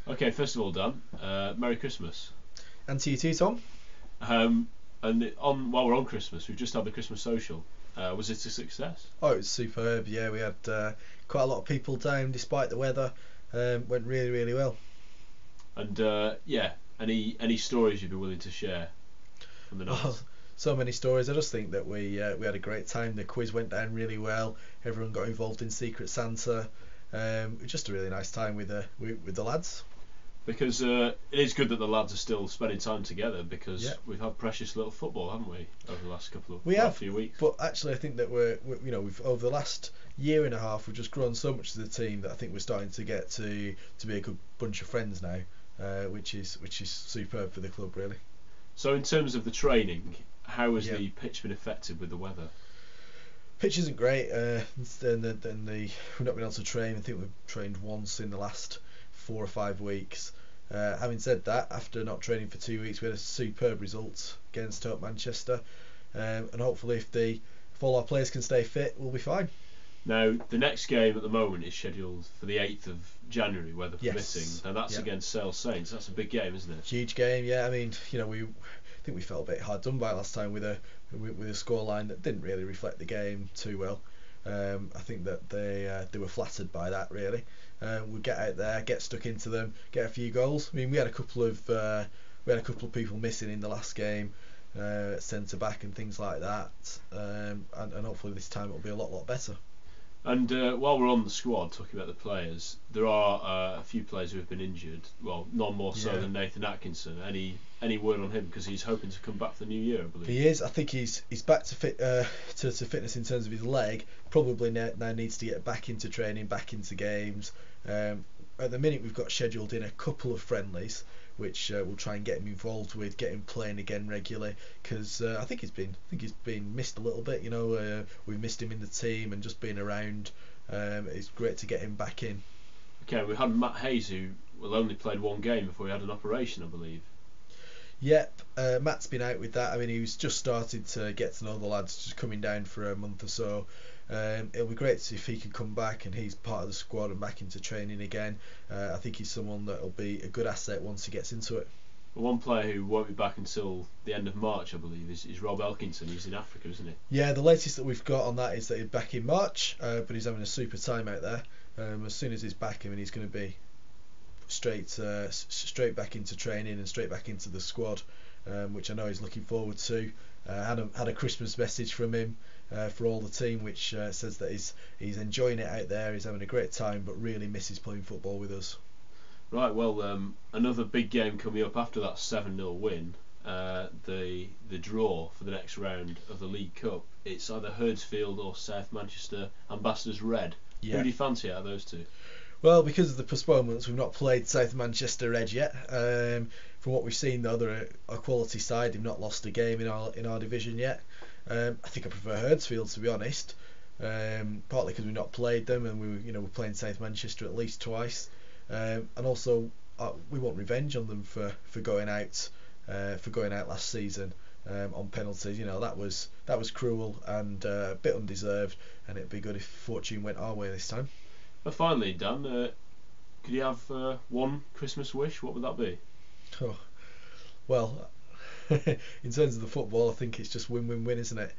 Okay, first of all, Dan, Merry Christmas. And to you too, Tom. Um, and on while we're on Christmas, we've just had the Christmas social. Was it a success? Oh, it was superb. Yeah, we had quite a lot of people down despite the weather. Went really, really well. And yeah, any stories you'd be willing to share from the night? Oh, so many stories. I just think that we had a great time. The quiz went down really well. Everyone got involved in Secret Santa. It was just a really nice time with the lads. Because it is good that the lads are still spending time together because Yeah, we've had precious little football, haven't we, over the last we have. few weeks. But actually, I think that we've over the last year and a half, we've just grown so much as a team that I think we're starting to get to be a good bunch of friends now, which is superb for the club, really. So in terms of the training, how has Yeah. the pitch been affected with the weather? Pitch isn't great, we've not been able to train. I think we've trained once in the last 4 or 5 weeks. Having said that, after not training for 2 weeks, we had a superb result against Hope Manchester, and hopefully, if all our players can stay fit, we'll be fine. Now, the next game at the moment is scheduled for the 8th of January, weather permitting, Yes, and that's yeah, against Sale Saints. That's a big game, isn't it? huge game. Yeah, I mean, we I think we felt a bit hard done by last time with a scoreline that didn't really reflect the game too well. I think that they were flattered by that, really. We'd get out there, get stuck into them, get a few goals. I mean, we had a couple of people missing in the last game, centre back and things like that, and hopefully this time it'll be a lot better. And while we're on the squad, talking about the players, there are a few players who have been injured. Well, none more so Yeah, than Nathan Atkinson. Any word on him? Because he's hoping to come back for the new year, I believe. he is. I think he's back to fitness in terms of his leg. Probably now needs to get back into training, back into games. At the minute, we've got scheduled in a couple of friendlies, which we'll try and get him involved with, get him playing again regularly. Because I think he's been missed a little bit. We've missed him in the team and just being around. It's great to get him back in. Okay, we had Matt Hayes, who only played one game before he had an operation, I believe. Yep, Matt's been out with that. I mean, he was just started to get to know the lads, just coming down for a month or so. It'll be great if he can come back and he's part of the squad and back into training again. I think he's someone that'll be a good asset once he gets into it. But one player who won't be back until the end of March, I believe, is Rob Elkinson. He's in Africa, isn't he? Yeah, the latest that we've got on that is that he's back in March, but he's having a super time out there. As soon as he's back, I mean, he's going to be straight back into training and straight back into the squad, which I know he's looking forward to. Had a Christmas message from him for all the team, which says that he's enjoying it out there, he's having a great time, but really misses playing football with us. Right, well, another big game coming up after that 7-0 win. The draw for the next round of the League Cup. It's either Huddersfield or South Manchester Ambassadors Red. Who Yeah. do you fancy out of those two? Well, because of the postponements, we've not played South Manchester Red yet. From what we've seen, though, they're a quality side. They've not lost a game in our division yet. I think I prefer Huddersfield, to be honest. Partly because we've not played them, and we're playing South Manchester at least twice. And also, we want revenge on them for going out last season on penalties. That was cruel and a bit undeserved, and it'd be good if fortune went our way this time. But finally, Dan, could you have one Christmas wish? What would that be? Oh, well, in terms of the football, I think it's just win-win-win, isn't it?